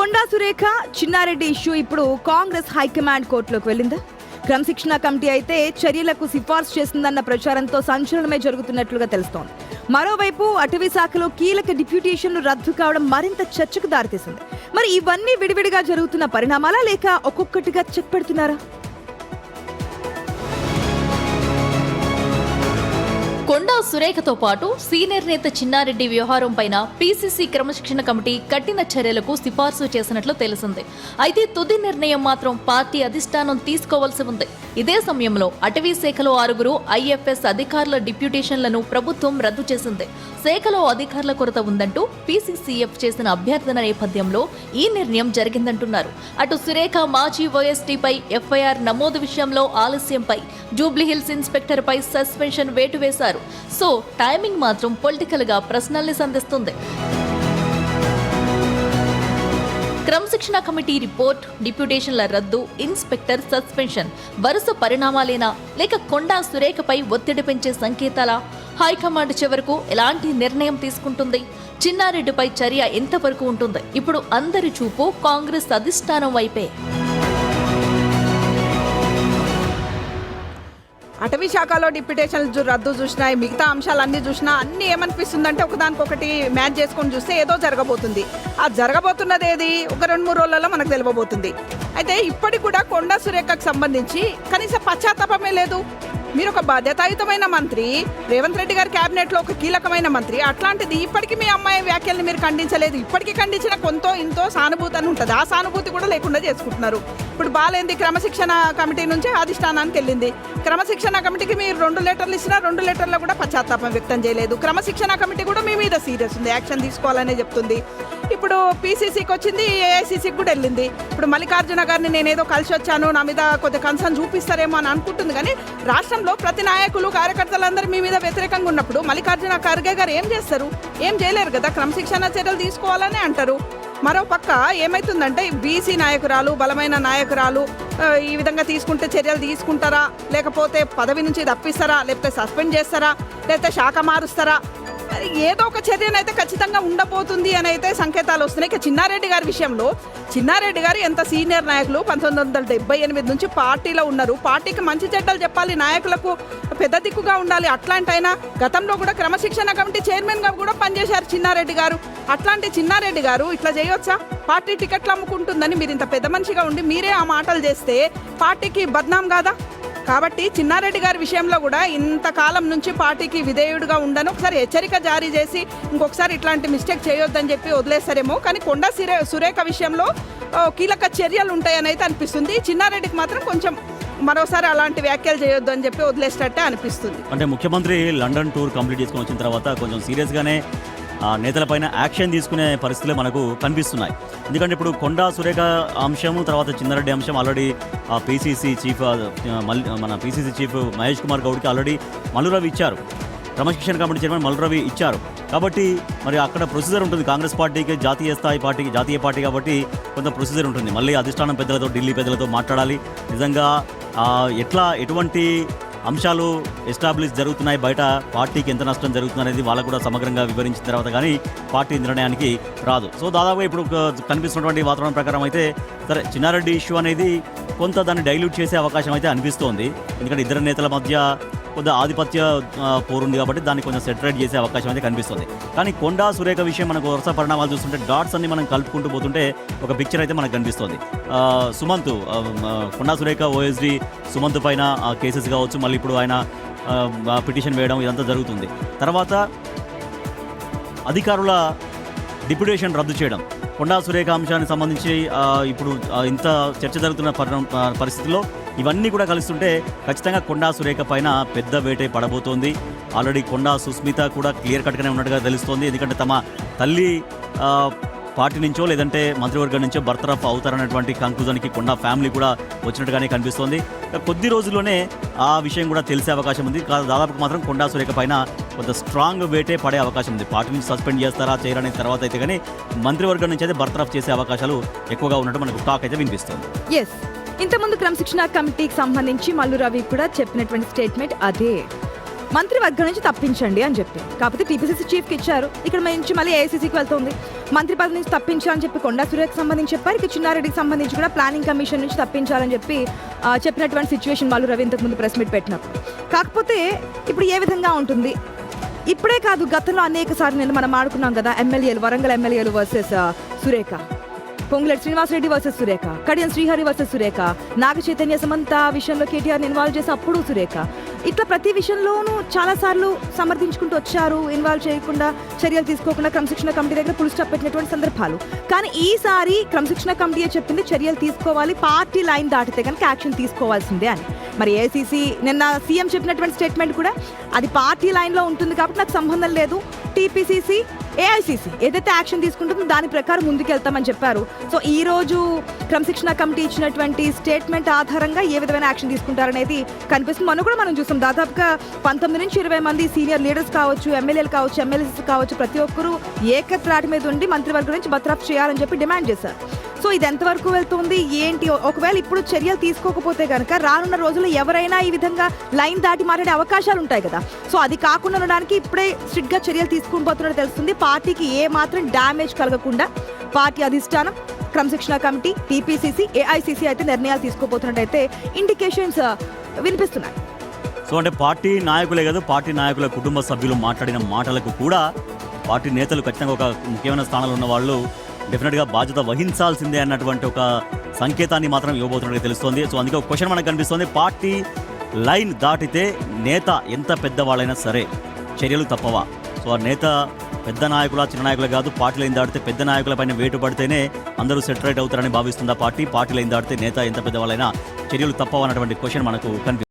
Konda Surekha Chinna Reddy issue ఇప్పుడు Congress high command కోర్టులోకి వెళ్ళిందా? క్రమశిక్షణ కమిటీ అయితే చర్యలకు సిఫార్సు చేసిందన్న ప్రచారంతో సంచలనమే జరుగుతున్నట్లుగా తెలుస్తోంది. మరోవైపు అటవీ శాఖలో కీలక డిప్యూటేషన్లు రద్దు కావడం మరింత చర్చకు దారితీసింది. మరి ఇవన్నీ విడివిడిగా జరుగుతున్న పరిణామాలా లేక ఒక్కొక్కటిగా చెక్ పెడుతున్నారా? కొండా సురేఖతో పాటు సీనియర్ నేత చిన్నారెడ్డి వ్యవహారం పైన పీసీసీ క్రమశిక్షణ కమిటీ కఠిన చర్యలకు సిఫార్సు చేసినట్లు తెలిసింది. అయితే తుది నిర్ణయం మాత్రం పార్టీ అధిష్టానం తీసుకోవాల్సి ఉంది. ఇదే సమయంలో అటవీ శాఖలో 6 ఐఎఫ్ఎస్ అధికారుల డిప్యూటేషన్లను ప్రభుత్వం రద్దు చేసింది. శాఖలో అధికారుల కొరత ఉందంటూ పీసీసీఎఫ్ చేసిన అభ్యర్థన నేపథ్యంలో ఈ నిర్ణయం జరిగిందంటున్నారు. అటు సురేఖ మాజీ ఓఎస్టీపై ఎఫ్ఐఆర్ నమోదు విషయంలో ఆలస్యంపై జూబ్లీహిల్స్ ఇన్స్పెక్టర్ పై సస్పెన్షన్ వేటు వేశారు. సో టైమింగ్ మాత్రం పొలిటికల్ గా ప్రశ్నల్ని సంధిస్తుంది. క్రమశిక్షణ కమిటీ రిపోర్ట్, డిప్యూటేషన్ల రద్దు, ఇన్స్పెక్టర్ సస్పెన్షన్ వరుస పరిణామాలేనా లేక కొండా సురేఖపై ఒత్తిడి పెంచే సంకేతాలా? హైకమాండ్ చివరకు ఎలాంటి నిర్ణయం తీసుకుంటుంది? చిన్నారెడ్డిపై చర్య ఎంతవరకు ఉంటుంది? ఇప్పుడు అందరి చూపు కాంగ్రెస్ అధిష్టానం వైపే. అటవీ శాఖలో డిప్యూటేషన్లు రద్దు చూసినా, మిగతా అంశాలన్నీ చూసినా అన్నీ ఏమనిపిస్తుందంటే ఒకదానికొకటి మ్యాచ్ చేసుకొని చూస్తే ఏదో జరగబోతుంది. ఆ జరగబోతున్నది ఏది ఒక 2-3 రోజులలో మనకు తెలియబోతుంది. అయితే ఇప్పటికి కూడా కొండా సురేఖకు సంబంధించి కనీసం పశ్చాత్తాపమే లేదు. మీరు ఒక బాధ్యతాయుతమైన మంత్రి, రేవంత్ రెడ్డి గారి క్యాబినెట్లో ఒక కీలకమైన మంత్రి, అట్లాంటిది ఇప్పటికీ మీ అమ్మాయి వ్యాఖ్యల్ని మీరు ఖండించలేదు. ఇప్పటికీ ఖండించిన కొంతో ఇంతో సానుభూతి అని ఉంటుంది. ఆ సానుభూతి కూడా లేకుండా చేసుకుంటున్నారు. ఇప్పుడు బాలేంది, క్రమశిక్షణ కమిటీ నుంచి అధిష్టానానికి వెళ్ళింది. క్రమశిక్షణ కమిటీకి మీరు 2 లెటర్లు ఇచ్చినా 2 లెటర్లో కూడా పశ్చాత్తాపం వ్యక్తం చేయలేదు. క్రమశిక్షణ కమిటీ కూడా మీ మీద సీరియస్ ఉంది, యాక్షన్ తీసుకోవాలనే చెప్తుంది. ఇప్పుడు పీసీసీకి వచ్చింది, ఏఐసీసీకి కూడా వెళ్ళింది. ఇప్పుడు మల్లికార్జున గారిని నేనేదో కలిసి వచ్చాను, నా మీద కొద్దిగా కన్సర్న్ చూపిస్తారేమో అని అనుకుంటుంది. కానీ రాష్ట్రంలో ప్రతి నాయకులు కార్యకర్తలందరూ మీ మీద వ్యతిరేకంగా ఉన్నప్పుడు మల్లికార్జున ఖర్గే గారు ఏం చేస్తారు? ఏం చేయలేరు కదా. క్రమశిక్షణ చర్యలు తీసుకోవాలనే అంటారు. మరో పక్క ఏమైతుందంటే బీసీ నాయకురాలు, బలమైన నాయకురాలు ఈ విధంగా తీసుకుంటే చర్యలు తీసుకుంటారా, లేకపోతే పదవి నుంచి తప్పిస్తారా, లేకపోతే సస్పెండ్ చేస్తారా, లేకపోతే శాఖ మారుస్తారా, ఏదో ఒక చర్యనైతే ఖచ్చితంగా ఉండబోతుంది అని అయితే సంకేతాలు వస్తున్నాయి. ఇక చిన్నారెడ్డి గారి విషయంలో, చిన్నారెడ్డి గారు ఎంత సీనియర్ నాయకులు, 1978 నుంచి పార్టీలో ఉన్నారు. పార్టీకి మంచి చెడ్డలు చెప్పాలి, నాయకులకు పెద్ద దిక్కుగా ఉండాలి. అట్లాంటైనా గతంలో కూడా క్రమశిక్షణ కమిటీ చైర్మన్గా కూడా పనిచేశారు చిన్నారెడ్డి గారు. అట్లాంటి చిన్నారెడ్డి గారు ఇట్లా చేయొచ్చా? పార్టీ టికెట్లు అమ్ముకుంటుందని మీరు ఇంత పెద్ద మనిషిగా ఉండి మీరే ఆ మాటలు చేస్తే పార్టీకి బద్నాం కాదా? కాబట్టి చిన్నారెడ్డి గారి విషయంలో కూడా ఇంతకాలం నుంచి పార్టీకి విధేయుడిగా ఉండను, ఒకసారి హెచ్చరిక జారీ చేసి ఇంకొకసారి ఇట్లాంటి మిస్టేక్ చేయొద్దని చెప్పి వదిలేస్తారేమో. కానీ కొండా సురేఖ విషయంలో కీలక చర్యలు ఉంటాయని అయితే అనిపిస్తుంది. చిన్నారెడ్డికి మాత్రం కొంచెం మరోసారి అలాంటి వ్యాఖ్యలు చేయొద్దు అని చెప్పి వదిలేసినట్టే అనిపిస్తుంది. అంటే ముఖ్యమంత్రి లండన్ టూర్ కంప్లీట్ చేసుకుని వచ్చిన తర్వాత కొంచెం సీరియస్గానే నేతలపైన యాక్షన్ తీసుకునే పరిస్థితులు మనకు కనిపిస్తున్నాయి. ఎందుకంటే ఇప్పుడు కొండా సురేఖ అంశము, తర్వాత చిన్నారెడ్డి అంశం ఆల్రెడీ పీసీసీ చీఫ్ మన పీసీసీ చీఫ్ మహేష్ కుమార్ గౌడ్కి ఆల్రెడీ మల్లురవి ఇచ్చారు, క్రమశిక్షణ కమిటీ చైర్మన్ మల్లురవి ఇచ్చారు. కాబట్టి మరి అక్కడ ప్రొసీజర్ ఉంటుంది. కాంగ్రెస్ పార్టీకి జాతీయ పార్టీ కాబట్టి కొంత ప్రొసీజర్ ఉంటుంది. మళ్ళీ అధిష్టానం పెద్దలతో, ఢిల్లీ పెద్దలతో మాట్లాడాలి. నిజంగా ఎటువంటి అంశాలు ఎస్టాబ్లిష్ జరుగుతున్నాయి, బయట పార్టీకి ఎంత నష్టం జరుగుతుంది అనేది వాళ్ళకు కూడా సమగ్రంగా వివరించిన తర్వాత కానీ పార్టీ నిర్ణయానికి రాదు. సో దాదాపుగా ఇప్పుడు కనిపిస్తున్నటువంటి వాతావరణం ప్రకారం అయితే సరే, చిన్నారెడ్డి ఇష్యూ అనేది కొంత దాన్ని డైల్యూట్ చేసే అవకాశం అయితే అనిపిస్తోంది. ఎందుకంటే ఇద్దరు నేతల మధ్య కొంత ఆధిపత్య పోరుంది కాబట్టి దాన్ని కొంచెం సెటరేట్ చేసే అవకాశం అయితే కనిపిస్తుంది. కానీ కొండా సురేఖ విషయం మనకు వరుస పరిణామాలు చూస్తుంటే, డాట్స్ అన్ని మనం కలుపుకుంటూ పోతుంటే ఒక పిక్చర్ అయితే మనకు కనిపిస్తుంది. సుమంత్, కొండా సురేఖ ఓఎస్డీ సుమంత్ పైన కేసెస్ కావచ్చు, మళ్ళీ ఇప్పుడు ఆయన పిటిషన్ వేయడం ఇదంతా జరుగుతుంది. తర్వాత అధికారుల డిప్యూటేషన్ రద్దు చేయడం, కొండా సురేఖ అంశానికి సంబంధించి ఇప్పుడు ఇంత చర్చ జరుగుతున్న పరిస్థితుల్లో ఇవన్నీ కూడా కలుస్తుంటే ఖచ్చితంగా కొండా సురేఖ పైన పెద్ద వేటే పడబోతోంది. ఆల్రెడీ కొండా సుస్మిత కూడా క్లియర్ కట్గానే ఉన్నట్టుగా తెలుస్తోంది. ఎందుకంటే తమ తల్లి పార్టీ నుంచో లేదంటే మంత్రివర్గం నుంచో బర్తరఫ్ అవుతారన్నటువంటి కంక్లూజన్కి కొండా ఫ్యామిలీ కూడా వచ్చినట్టుగానే కనిపిస్తోంది. కొద్ది రోజుల్లోనే ఆ విషయం కూడా తెలిసే అవకాశం ఉంది. దాదాపు మాత్రం కొండా సురేఖ పైన కొంత స్ట్రాంగ్ వేటే పడే అవకాశం ఉంది. పార్టీ నుంచి సస్పెండ్ చేస్తారా చేయరనే తర్వాత అయితే కానీ మంత్రివర్గం నుంచి అయితే బర్తరఫ్ చేసే అవకాశాలు ఎక్కువగా ఉన్నట్టు మనకు టాక్ అయితే వినిపిస్తుంది. ఇంతకుముందు క్రమశిక్షణ కమిటీకి సంబంధించి మల్లు రవి కూడా చెప్పినటువంటి స్టేట్మెంట్ అదే. మంత్రివర్గం నుంచి తప్పించండి అని చెప్పి. కాకపోతే టీపీసీసీ చీఫ్కి ఇచ్చారు, ఇక్కడ నుంచి మళ్ళీ ఏఐసీసీకి వెళ్తుంది. మంత్రి పదవి నుంచి తప్పించాలని చెప్పి కొండా సురేఖకి సంబంధించి చెప్పారు, ఇక చిన్నారెడ్డికి సంబంధించి కూడా ప్లానింగ్ కమిషన్ నుంచి తప్పించాలని చెప్పి చెప్పినటువంటి సిచ్యువేషన్ వాళ్ళు రవి ఇంతకు ముందు ప్రెస్ మీట్ పెట్టినప్పుడు. కాకపోతే ఇప్పుడు ఏ విధంగా ఉంటుంది? ఇప్పుడే కాదు, గతంలో అనేక సార్లు నేను మనం ఆడుకున్నాం కదా, ఎమ్మెల్యేలు, వరంగల్ ఎమ్మెల్యేలు versus Surekha, Ponguleti Srinivasa Reddy versus Surekha, Kadiyam Srihari versus Surekha, Naga Chaitanya Samantha విషయంలో కేటీఆర్ని ఇన్వాల్వ్ చేసి అప్పుడు సురేఖ. ఇట్లా ప్రతి విషయంలోనూ చాలాసార్లు సమర్థించుకుంటూ వచ్చారు, ఇన్వాల్వ్ చేయకుండా, చర్యలు తీసుకోకుండా క్రమశిక్షణ కమిటీ దగ్గర పులి స్టాప్ పెట్టినటువంటి సందర్భాలు. కానీ ఈసారి క్రమశిక్షణ కమిటీ చెప్పింది చర్యలు తీసుకోవాలి, పార్టీ లైన్ దాటితే కనుక యాక్షన్ తీసుకోవాల్సిందే అని. మరి ఏఐసీసీ నిన్న సీఎం చెప్పినటువంటి స్టేట్మెంట్ కూడా అది పార్టీ లైన్లో ఉంటుంది కాబట్టి నాకు సంబంధం లేదు, టీపీసీసీ ఏఐసీసీ ఏదైతే యాక్షన్ తీసుకుంటుందో దాని ప్రకారం ముందుకెళ్తామని చెప్పారు. సో ఈ రోజు క్రమశిక్షణ కమిటీ ఇచ్చినటువంటి స్టేట్మెంట్ ఆధారంగా ఏ విధమైన యాక్షన్ తీసుకుంటారనేది కనిపిస్తుంది. మనం కూడా మనం చూసాం, దాదాపుగా 19 నుంచి 20 మంది సీనియర్ లీడర్స్ కావచ్చు, ఎమ్మెల్యేలు కావచ్చు, ఎమ్మెల్యేస్ కావచ్చు, ప్రతి ఒక్కరూ ఏకత్రాటి మీద ఉండి మంత్రివర్గం నుంచి బర్తరఫ్ చేయాలని చెప్పి డిమాండ్ చేశారు. సో ఇది ఎంతవరకు వెళ్తుంది ఏంటి? ఒకవేళ ఇప్పుడు చర్యలు తీసుకోకపోతే కనుక రానున్న రోజుల్లో ఎవరైనా ఈ విధంగా లైన్ దాటి మాట్లాడే అవకాశాలు ఉంటాయి కదా. సో అది కాకుండా ఉండడానికి ఇప్పుడే స్ట్రిక్ట్గా చర్యలు తీసుకుని పోతున్నట్టు తెలుస్తుంది. పార్టీకి ఏ మాత్రం డ్యామేజ్ కలగకుండా పార్టీ అధిష్టానం, క్రమశిక్షణ కమిటీ, టీపీసీసీ, ఏఐసీసీ అయితే నిర్ణయాలు తీసుకోబోతున్నట్టయితే ఇండికేషన్స్ వినిపిస్తున్నాయి. సో అంటే పార్టీ నాయకులే కాదు, పార్టీ నాయకుల కుటుంబ సభ్యులు మాట్లాడిన మాటలకు కూడా పార్టీ నేతలు ఖచ్చితంగా ఒక ముఖ్యమైన స్థానంలో ఉన్న వాళ్ళు డెఫినెట్గా బాధ్యత వహించాల్సిందే అన్నటువంటి ఒక సంకేతాన్ని మాత్రం ఇవ్వబోతున్నట్టు తెలుస్తోంది. సో అందుకే ఒక క్వశ్చన్ మనకు కనిపిస్తుంది, పార్టీ లైన్ దాటితే నేత ఎంత పెద్దవాళ్ళైనా సరే చర్యలు తప్పవా? సో ఆ నేత పెద్ద నాయకుల, చిన్న నాయకులు కాదు, పార్టీ లైన్ దాటితే పెద్ద నాయకులపైన వేటు పడితేనే అందరూ సెటరేట్ అవుతారని భావిస్తుందా పార్టీ? పార్టీ లైన్ దాటితే నేత ఎంత పెద్దవాళ్ళైనా చర్యలు తప్పవన్నటువంటి క్వశ్చన్ మనకు కనిపిస్తుంది.